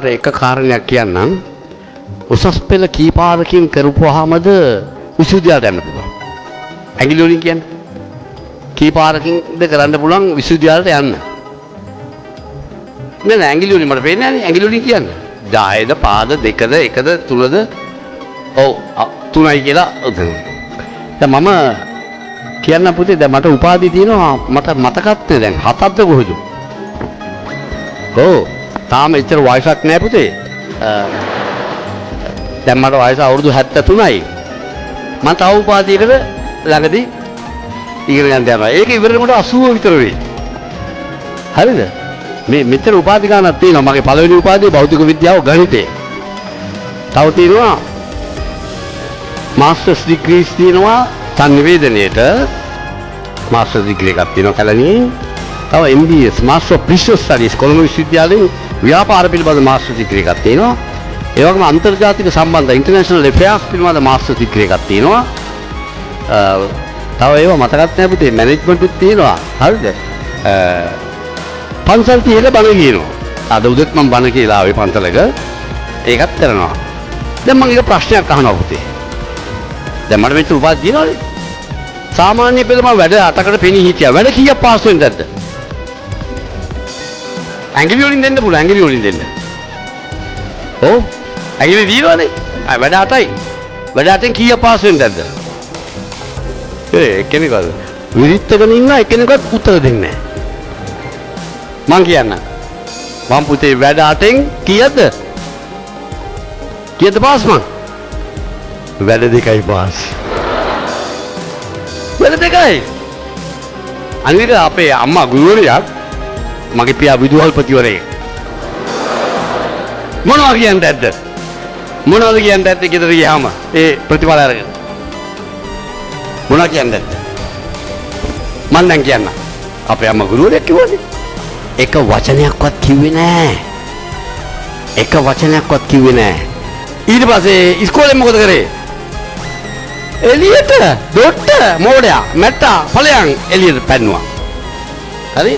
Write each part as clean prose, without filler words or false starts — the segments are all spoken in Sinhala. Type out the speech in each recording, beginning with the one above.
එක කාරණයක් කියන්නම්. උසස් පෙළ කීපාරකින් කරපුවාමද විශ්වවිද්‍යාලයට යන්න පුළුවන්. ඇඟිලි වලින් කියන්නේ. කීපාරකින්ද කරන්න පුළුවන් විශ්වවිද්‍යාලයට යන්න. නෑ ඇඟිලි වලින් මට පේන්නේ නැහැ. ඇඟිලි වලින් කියන්නේ. 10ද පාද 2ද 1ද 3ද ඔව් 3යි කියලා. දැන් මම කියන්න පුතේ දැන් මට උපාධි තියෙනවා මට මතකත් නෑ දැන් 7ක්ද කොහෙද? ඔව් තාම එච්චර වයසක් නෑ පුතේ. දැන් මට වයස අවුරුදු 73යි. මම තව උපාධියකට ළඟදී ඉගෙන ගන්න යනවා. ඒක ඉවරෙනකොට 80 විතර වෙයි. හරිද? මේ මෙතන උපාධි ගන්නක් තියෙනවා. මගේ පළවෙනි උපාධිය භෞතික විද්‍යාව ගණිතය. තව තියෙනවා මාස්ටර්ස් ඩිග්‍රීස් තියෙනවා සංනිවේදනයේට මාස්ටර් ඩිග්‍රී එකක් තියෙනවා කලණියේ. තව MBS Master of Business Studies Colombo විශ්වවිද්‍යාලයෙන් ව්‍යාපාර පිළිබඳ මාස්ටර් ඩිග්‍රී එකක් තියෙනවා. ඒ වගේම අන්තර්ජාතික සම්බන්ධ ඉන්ටර්නැෂනල් ඇෆෙයර්ස් පිළිබඳ මාස්ටර් ඩිග්‍රී එකක් තියෙනවා. තව ඒවා මතකත් නැහැ පුතේ මැනේජ්මන්ට්ුත් තියෙනවා. හරිද? පන්සල් තියෙන බණ කියනවා. අද උදේත් මම බණ කියලා ආවේ පන්සලක. ඒකත් කරනවා. දැන් මම එක ප්‍රශ්නයක් අහනවා පුතේ. දැන් මට මෙච්චර උපාධි දිනවනේ. සාමාන්‍ය පෙළ මම වැඩ 8කට පෙනී හිටියා. වැඩ කීයක් පාස් වෙන්නද? ඇඟිලි වලින් දෙන්න පුළුවන්. ඇඟිලි වලින් දෙන්න. ඔව්. ඇඟිලි දිනවනේ. වැඩ 8යි. වැඩ 8ෙන් කීයක් පාස් වෙන්නද? එක්කෙනෙක්වත් විරිත්තගෙන ඉන්න එක්කෙනෙක්වත් උත්තර දෙන්නේ නැහැ. මං කියන්න. මම පුතේ වැඩ 8ෙන් කීයද? කීයද පාස් මං? වැඩ 2යි පාස්. වැඩ 2යි. අනිත් අපේ අම්මා ගුරුවරියක් මගේ පියා විදුහල්පතිවරයෙක්. මොනවා කියන්නද ඇද්ද? මොනවද කියන්නද ඇද්ද ගෙදර ගියාම ඒ ප්‍රතිඵල අරගෙන? මොනවා කියන්නද? මම දැන් කියන්න. අපේ අම්මා ගුරුවරියක් කිව්වනේ. එක වචනයක්වත් කිව්වේ නෑ. එක වචනයක්වත් කිව්වේ නෑ. ඊට පස්සේ ඉස්කෝලේ මොකද කරේ? එළියට දොට්ට මෝඩයා මැට්ටා ඵලයන් එළියට පැන්නුවා. හරි?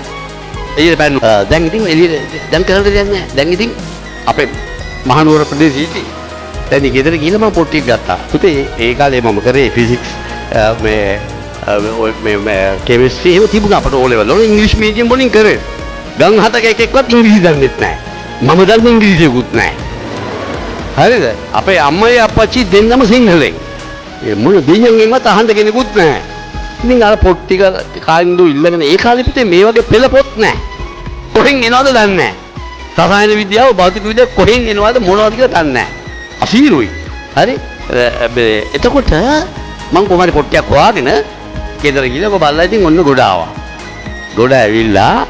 එළියට පැන්නුවා. දැන් ඉතින් එළියට දැන් කරන්න දෙයක් නෑ. දැන් ඉතින් අපේ මහනුවර ප්‍රදේශයේ ඉති. දැන් ගෙදර ගිහලා මම පොට්ටියක් ගත්තා. පුතේ ඒ කාලේ මම කරේ ෆිසික්ස් මේ කෙමිස්ට්‍රි එහෙම තිබුණා අපට ඕ ලෙවල් වල ඉංග්‍රීසි මීඩියම් වලින් කරේ. ගම් හතක එකෙක්වත් ඉංග්‍රීසි දන්නෙත් නැහැ. මම දන්නේ ඉංග්‍රීසියකුත් නැහැ. හරිද? අපේ අම්මයි අප්පච්චි දෙන්නම සිංහලෙන්. ඒ මොන දෙයියන්ගෙන්වත් අහන්න කෙනෙකුත් නැහැ. ඉතින් අර පොත් ටික කායින්දු ඉල්ලගෙන ඒ කාලෙ පිටේ මේ වගේ පෙළ පොත් නැහැ. කොහෙන් එනවද දන්නේ නැහැ. රසායන විද්‍යාව භෞතික විද්‍යාව කොහෙන් එනවද මොනවද කියලා දන්නේ නැහැ. අසීරුයි. හරි? එතකොට මම කොහමද පොට්ටියක් හොයාගෙන ගෙදර ගිහලා බලලා ඉතින් ඔන්න ගොඩ ආවා. ගොඩ ඇවිල්ලා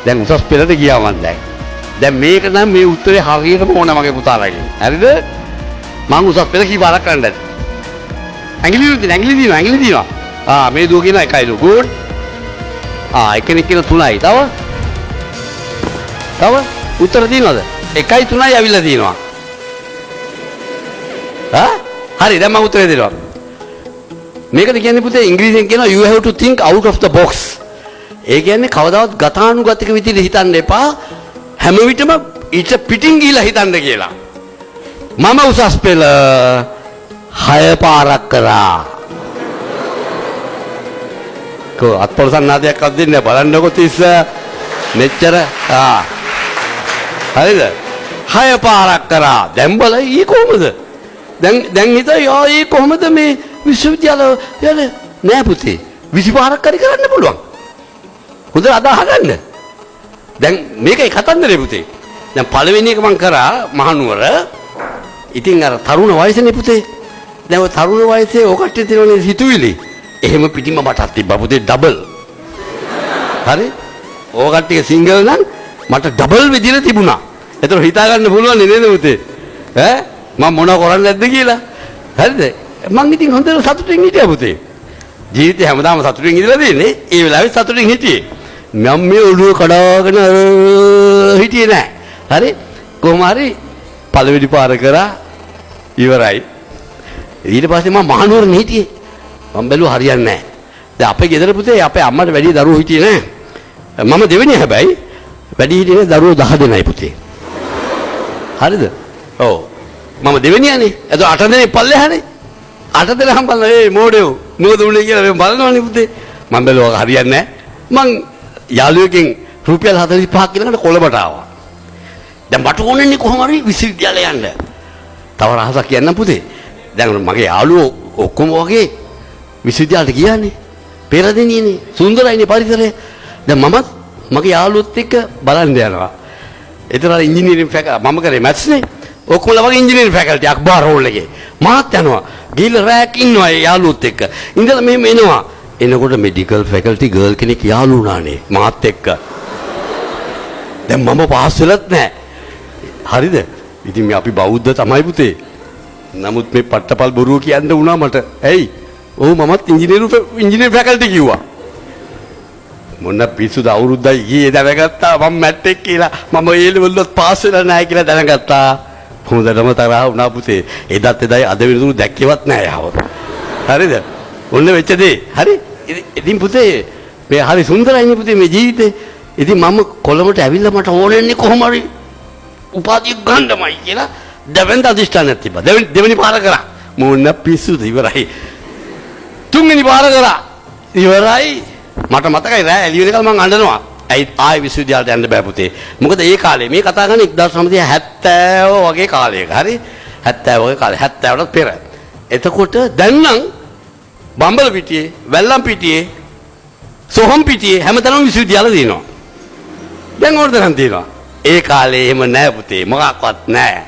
දැන් උසස් පෙළට ගියා මම දැන්. දැන් මේක නම් මේ උත්තරේ හරියටම ඕන මගේ පුතාලාගෙන්. හරිද? මම උසස් පෙළ කී පාරක් කරන්නද? ඇඟිලි දිනවා. මේ දුව කියන 1යි දුව. good. එක්කෙනෙක් කියන 3යි. තව උත්තර දිනවද? 1යි 3යි අවිල්ලා දිනවා. හරි දැන් මම උත්තරේ දෙනවා. මේකද කියන්නේ පුතේ ඉංග්‍රීසියෙන් කියනවා you have to think out of the box. ඒ කියන්නේ කවදාවත් ගතානුගතික විදිහට හිතන්න එපා. හැම විටම ඊට පිටින් ගිහිලා හිතන්න කියලා. මම උසස් පෙළ 6 පාරක් කරා. අත්පොලසන් නාදයක්වත් දෙන්නේ බලන්නකො තිස්ස මෙච්චර හරිද? 6 පාරක් කරා. දැන් බලයි ඊ කොහමද? දැන් හිතා ඊ කොහමද මේ විශ්වවිද්‍යාල යන්නේ නෑ පුතේ. 20 පාරක් හරි කරන්න පුළුවන්. හොඳට අදාහ ගන්න. දැන් මේකයි කතන්දරේ පුතේ. දැන් පළවෙනි එක මම කරා මහනුවර. ඉතින් අර තරුණ වයසනේ පුතේ. දැන් ඔය තරුණ වයසේ ඔය කට්ටිය තියෙනනේ හිතුවිලි. එහෙම පිටින්ම මටත් තිබ්බා පුතේ ඩබල්. හරි? ඔය කට්ටිය සිංගල් නම් මට ඩබල් විදිහට තිබුණා. ඒතර හිතා ගන්න පුළුවන් නේද පුතේ? මම මොනව කරන්නේ නැද්ද කියලා. හරිද? මං ඉතින් හොඳට සතුටින් හිටියා පුතේ. ජීවිතේ හැමදාම සතුටින් ඉඳලා තියෙන්නේ. ඒ වෙලාවේ සතුටින් හිටියේ. මම මේ ඔළුව කඩාගෙන හිටියේ නෑ. හරි? කොහොම හරි පළවෙනි පාර කරා ඉවරයි. ඊට පස්සේ මම මහනුවරනේ හිටියේ. මම බැලුවා හරියන්නේ නෑ. දැන් අපේ ගෙදර පුතේ අපේ අම්මට වැඩි දරුවෝ හිටියේ නෑ. මම දෙවෙනි හැබැයි වැඩි හිටියේ දරුවෝ 10 දෙනයි පුතේ. හරිද? ඔව්. මම දෙවෙනියනේ. එතකොට 8 දෙනෙක් පල්ලෙහානේ. 8 දෙනා හම්බල්ලා ඒ මෝඩයෝ මොකද උනේ කියලා මම බලනවනේ පුතේ. මම බැලුවා හරියන්නේ නැහැ. මං යාළුවෙක්ගෙන් රුපියල් 45ක් ගෙනකට කොළඹට ආවා. දැන් මට ඕනෙන්නේ කොහොම හරි විශ්වවිද්‍යාලය යන්න. තව රහසක් කියන්නම් පුතේ. දැන් මගේ යාළුවෝ ඔක්කොම වගේ විශ්වවිද්‍යාලයට ගියානේ. පෙරදිනියනේ සුන්දරයිනේ පරිසරය. දැන් මමත් මගේ යාළුවොත් එක්ක බලන්න යනවා. ඒතර ඉංජිනේරින් මම කරේ මැත්ස් නේ. ඔක්කොම වගේ ඉංජිනේරින් ෆැකල්ටි අක්බාර් රෝල් එකේ. මාත් යනවා. ගිහලා රැක් ඉන්නවා ඒ යාළුවොත් එක්ක. ඉඳලා මෙහෙම එනවා. එනකොට මෙඩිකල් ෆැකල්ටි ගර්ල් කෙනෙක් යාළු වුණානේ මාත් එක්ක. දැන් මම පාස් වෙලත් නැහැ. හරිද? ඉතින් අපි බෞද්ධ තමයි පුතේ. නමුත් මේ පට්ටපල් බොරුව කියන්න වුණා මට. ඇයි? ඔව් මමත් ඉංජිනේරු ෆැකල්ටි කිව්වා. මොන පිස්සුද අවුරුද්දයි ගියේ දැනගත්තා මම මැට්‍රික් කියලා. මම ඒ ලෙවල් වලත් පාස් වෙලා නැහැ කියලා දැනගත්තා. හොඳටම තරහ වුණා පුතේ. එදත් එදයි අද වෙනතුරු දැක්කේවත් නැහැ යව. හරිද? ඔන්න වෙච්ච දේ. හරි? ඉතින් පුතේ මේ හරි සුන්දරයිනේ පුතේ මේ ජීවිතේ. ඉතින් මම කොළඹට ඇවිල්ලා මට ඕනෙන්නේ කොහොම හරි උපාධිය ගන්නමයි කියලා දෙවෙනි අධිෂ්ඨානයක් තිබ්බා. දෙවෙනි පාර කරා. මොන පිස්සුද ඉවරයි. තුන්වෙනි පාර කරා. ඉවරයි. මට මතකයි රෑ එළිය වෙනකල් මං අඬනවා. ඇයි ආයෙ විශ්වවිද්‍යාලයට යන්න බෑ පුතේ. මොකද ඒ කාලේ මේ කතා කරන්නේ 1970 වගේ කාලයක. හරි? 70 වගේ කාලේ 70ට පෙර. එතකොට දැන් නම් බම්බල පිටියේ, වැල්ලම් පිටියේ, සොහොන් පිටියේ හැමතැනම විශ්වවිද්‍යාල තියෙනවා. දැන් ඕනතරම් තියෙනවා. ඒ කාලේ එහෙම නෑ පුතේ. මොකක්වත් නෑ.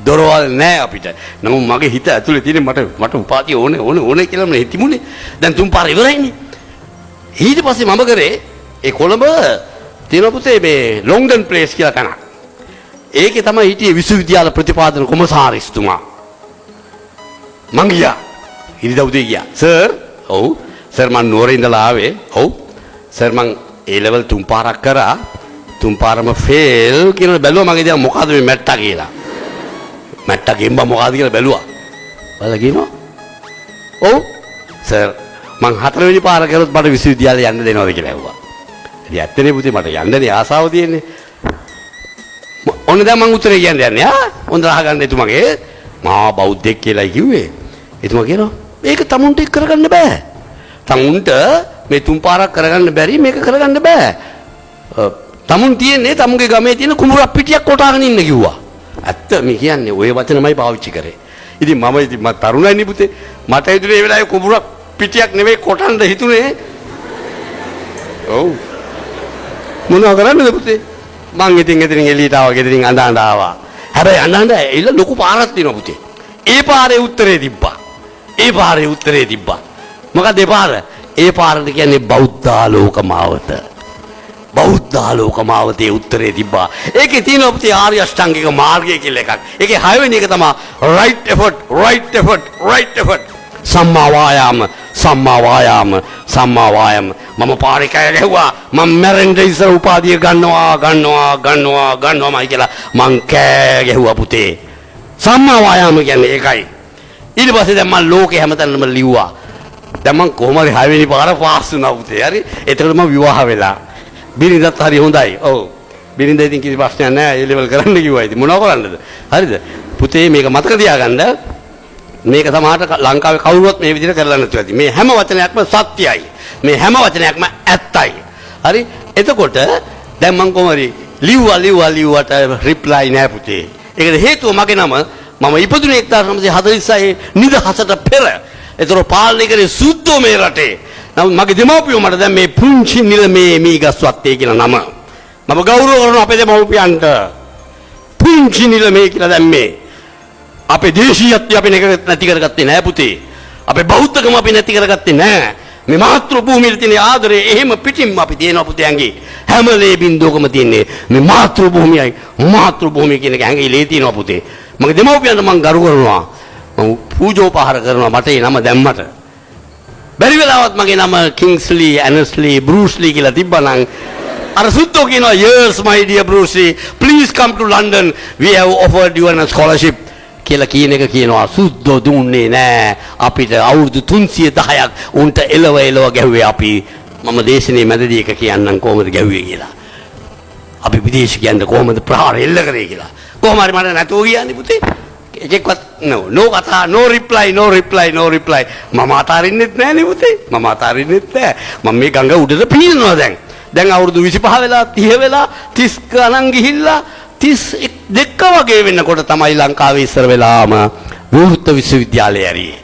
දොරවල් නෑ අපිට. නමුත් මගේ හිත ඇතුලේ තියෙන මට උපාධිය ඕනේ කියලා මම හිතමුනේ. දැන් තුන් පාර ඉවරයිනේ. ඊට පස්සේ මම කරේ ඒ කොළඹ තියෙන පුතේ මේ ලොන්ඩන් ප්ලේස් කියලා තැනක්. ඒකේ තමයි හිටියේ විශ්වවිද්‍යාල ප්‍රතිපාදන කොමසාරිස්තුමා. මං ගියා. ඉරිදා උදේ ගියා. සර්, ඔව්. සර් මං නුවරේ ඉඳලා ආවේ. ඔව්. සර් මං ඒ ලෙවල් තුන් පාරක් කරා. තුන් පාරම ෆේල් කියලා බැලුවා මගේ දැන් මොකද්ද මේ මැට්ටා කියලා. මැට්ටා ගෙම්බා මොකද්ද කියලා බැලුවා. බලලා කියනවා. ඔව්. සර් මං හතරවෙනි පාර කරොත් මට විශ්වවිද්‍යාලේ යන්න දෙනවද කියලා ඇහුවා. ඉතින් ඇත්තනේ පුතේ මට යන්නනේ ආසාව තියෙන්නේ. ඔන්න දැන් මං උත්තරේ කියන්නේ ආ හොඳ අහගන්න එතුමගේ මා බෞද්ධෙක් කියලායි කිව්වේ. එතුමා කියනවා මේක තමුන්ට කරගන්න බෑ. තමුන්ට මේ තුන් පාරක් කරගන්න බැරි මේක කරගන්න බෑ. තමුන් තියෙන්නේ තමුන්ගේ ගමේ තියෙන කුඹුරක් පිටියක් කොටාගෙන ඉන්න කිව්වා. ඇත්ත මේ කියන්නේ ওই වචනමයි පාවිච්චි කරේ. ඉතින් මම තරුණයිනේ පුතේ මට ඉදිරියේ ඒ වෙලාවේ කුඹුරක් පිටියක් නෙවෙයි කොටන්න හිතුනේ. ඔව්. මොනවා කරන්නද පුතේ? මං ඉතින් එතනින් එළියට ආවා ගෙදරින් අඬ ආවා. හැබැයි අඬ එilla ලොකු පාරක් තියෙනවා පුතේ. ඒ පාරේ උත්තරේ තිබ්බා. මොකද ඒ පාර? ඒ පාරට කියන්නේ බෞද්ධාලෝක මාවත. බෞද්ධාලෝක මාවතේ උත්තරේ තිබ්බා. ඒකේ තියෙනවා පුතේ ආර්ය අෂ්ටාංගික මාර්ගය කියලා එකක්. ඒකේ 6 වෙනි එක තමයි right effort. සම්මා වායාම මම පාරේ කෑ ගැහුවා මම මැරෙන්න ඉස්සර උපාධිය ගන්නවා කියලා මං කෑ ගැහුවා පුතේ. සම්මා වායාම කියන්නේ ඒකයි. ඊට පස්සේ දැන් මම ලෝකේ හැමතැනම ලිව්වා. දැන් මං කොහොම හරි 6 වෙනි පාර පාස් වුණා පුතේ. හරි. එතකොට මම විවාහ වෙලා. බිරිඳත් හරි හොඳයි. ඔව්. බිරිඳ ඉතින් කිසි ප්‍රශ්නයක් නැහැ. ඒ ලෙවල් කරන්න කිව්වා. ඉතින් මොනව කරන්නද? හරිද? පුතේ මේක මතක තියාගන්න. මේක සමහරට ලංකාවේ කවුරුවත් මේ විදිහට කරලා නැතුව ඇති. මේ හැම වචනයක්ම සත්‍යයි. මේ හැම වචනයක්ම ඇත්තයි. හරි? එතකොට දැන් මං කොහොමරි ලිව්වට රිප්ලයි නැහැ පුතේ. ඒකද හේතුව මගේ නම මම ඉපදුනේ 1946 නිදහසට පෙර. ඒතර පාලනය කරේ සුද්ධෝ මේ රටේ. නමුත් මගේ දෙමව්පියෝ මට දැන් මේ පුංචි නිලමේ මීගස්වත්තේ කියන නම මම ගෞරව කරනවා අපේ දෙමව්පියන්ට. පුංචි නිලමේ කියලා දැම්මේ. අපේ දේශීයත්වය අපි නැති කරගත්තේ නෑ පුතේ. අපේ බෞද්ධකම අපි නැති කරගත්තේ නෑ. මේ මාතෘ භූමියේ තියෙන ආදරේ එහෙම පිටින්ම අපි තියෙනවා පුතේ ඇඟේ. හැම ලේ බින්දුවකම තියෙන්නේ මේ මාතෘ භූමියයි. මාතෘ භූමිය කියන එක ඇඟේ ලේ තියෙනවා පුතේ. මගේ දෙමව්පියන්ට මම ගරු කරනවා. මම පූජෝපහාර කරනවා මට ඒ නම දැම්මට. බැරි වෙලාවත් මගේ නම කිංස්ලි, ඇනස්ලි, බෲස්ලි කියලා තිබ්බනම් අර සුද්දෝ කියනවා yes my dear Bruce Lee please come to London we have offered you a scholarship කියලා කියන එක කියනවා. සුද්දෝ දුන්නේ නෑ අපිට අවුරුදු 310ක් උන්ට එලව ගැහුවේ අපි. මම දේශනේ මැදදී එක කියන්නම් කොහොමද ගැහුවේ කියලා. අපි විදේශ කියන්නේ කොහොමද ප්‍රහාර එල්ල කරේ කියලා. කොහොම හරි මට නැතුව ගියානේ පුතේ. එකෙක්වත් no කතා no reply මම අතාරින්නෙත් නෑනේ පුතේ. මම අතාරින්නෙත් නෑ. මම මේ ගඟ උඩට පීනනවා දැන් අවුරුදු 25 වෙලා 30 වෙලා 30 ගණන් ගිහිල්ලා 32 වගේ වෙනකොට තමයි ලංකාවේ ඉස්සර වෙලාම විවෘත විශ්වවිද්‍යාලය ඇරියේ.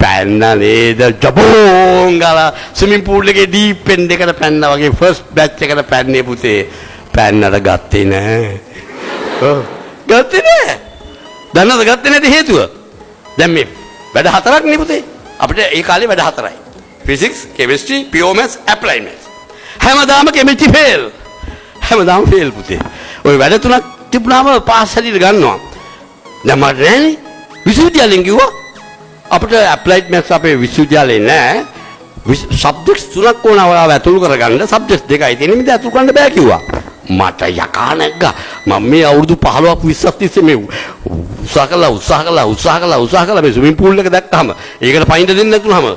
පැන්න නේද ජබෝන් ගාලා ස්විමින් pool එකේ ඩීප් එන්ඩ් එකට පැන්නා වගේ ෆස්ට් බැච් එකට පැන්නේ පුතේ. පැන්නට ගත්තේ නෑ. ඔව් ගත්තේ නෑ. දන්නවද ගත්තේ නැති හේතුව? දැන් මේ වැඩ හතරක් නේ පුතේ. අපිට ඒ කාලේ වැඩ හතරයි. physics, chemistry, pure maths, applied maths. හැමදාම chemistry fail. හැමදාම fail පුතේ. ওই වැඩ තුනක් තිබුණාම පාස් හැදිලා ගන්නවා. දැන් මට නෑනේ. විශ්වවිද්‍යාලෙන් කිව්වා අපිට applied maths අපේ විශ්වවිද්‍යාලේ නෑ. subjects තුනක් ඕන ඔයාව ඇතුළු කරගන්න. subjects දෙකයි තියෙන්නේ. මිද ඇතුළු කරන්න බෑ කිව්වා. මට යකා නැග්ගා. මම මේ අවුරුදු 15ක් 20ක් තිස්සේ මේ උත්සාහ කළා මේ ස්විමින් pool එක දැක්කම ඒකට පයින් දෙන්න නැතුනම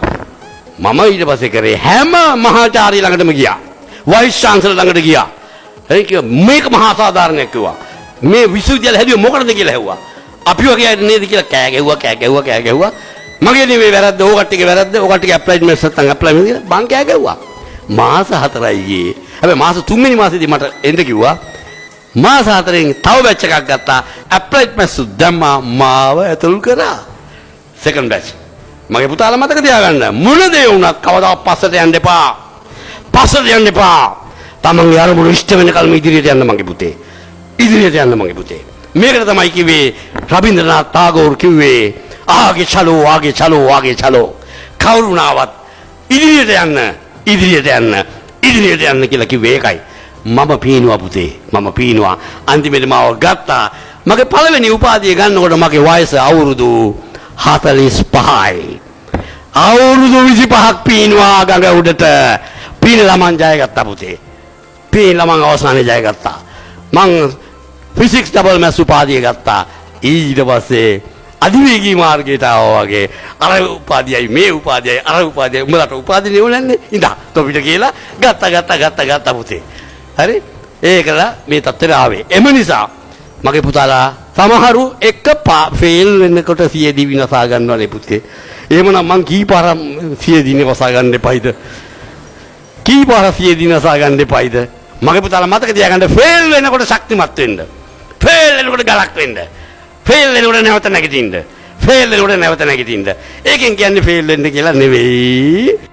මම ඊට පස්සේ කරේ හැම මහාචාර්ය ළඟටම ගියා. වයිස් චාන්සලර් ළඟට ගියා. ඒ කිව්වා මේක මහා සාධාරණයක් කිව්වා. මේ විශ්වවිද්‍යාල හැදුවේ මොකටද කියලා ඇහුවා. අපි වගේ අය නේද කියලා කෑ ගැහුවා. මගේ නෙවෙයි වැරද්ද. ඕ කට්ටියගේ වැරද්ද. ඕ කට්ටියගේ ඇප්ලයිඩ් මැත්ස් නැත්තම් ඇප්ලයි මැත්ස් කියලා මං කෑ ගැහුවා. මාස 4යි ගියේ. හැබැයි මාස 3 වෙනි මාසෙදී මට එන්න කිව්වා. මාස 4න් තව බැච් එකක් ගත්තා. ඇප්ලයිඩ් මැත්ස් දැම්මා මාව ඇතුල් කරා. Second batch. මගේ පුතාලා මතක තියාගන්න. මොන දේ වුණත් කවදාවත් පස්සට යන්න එපා. තමන්ගේ අරමුණු ඉෂ්ට වෙනකල්ම ඉදිරියට යන්න මගේ පුතේ. මේකට තමයි කිව්වේ රබින්ද්‍රනාත් tagore කිව්වේ ආගේ චලෝ කවුරුණාවත් ඉදිරියට යන්න කියලා කිව්වේ ඒකයි. මම පීනුවා පුතේ. අන්තිමේට මාව ගත්තා. මගේ පළවෙනි උපාධිය ගන්නකොට මගේ වයස අවුරුදු 45යි. අවුරුදු 25ක් පීනුවා ගඟ උඩට. පීනලා මං ජය ගත්තා පුතේ. මං අවසානයේ ජය ගත්තා. මං ෆිසික්ස් ඩබල් මැත්ස් උපාධිය ගත්තා. ඊට පස්සේ අධිවේගී මාර්ගයට ආවා වගේ අර උපාධියයි මේ උපාධියයි අර උපාධියයි උඹලට උපාධි නෙවුනන්නේ ඉඳා තොපිට කියලා ගත්තා පුතේ. හරි ඒකලා මේ තත්ත්වයට ආවේ. එම නිසා මගේ පුතාලා සමහරු එක ෆේල් වෙනකොට සියදී විනාසා ගන්නවනේ පුතේ. එහෙමනම් මං කීපාරක් සියදී විනාසා ගන්න එපයිද? මගේ පුතාලා මතක තියාගන්න ෆේල් වෙනකොට ශක්තිමත් වෙන්න. ෆේල් වෙනකොට ගලක් වෙන්න. ෆේල් වෙනකොට නැවත නැගිටින්න. ඒකෙන් කියන්නේ ෆේල් වෙන්න කියලා නෙවෙයි.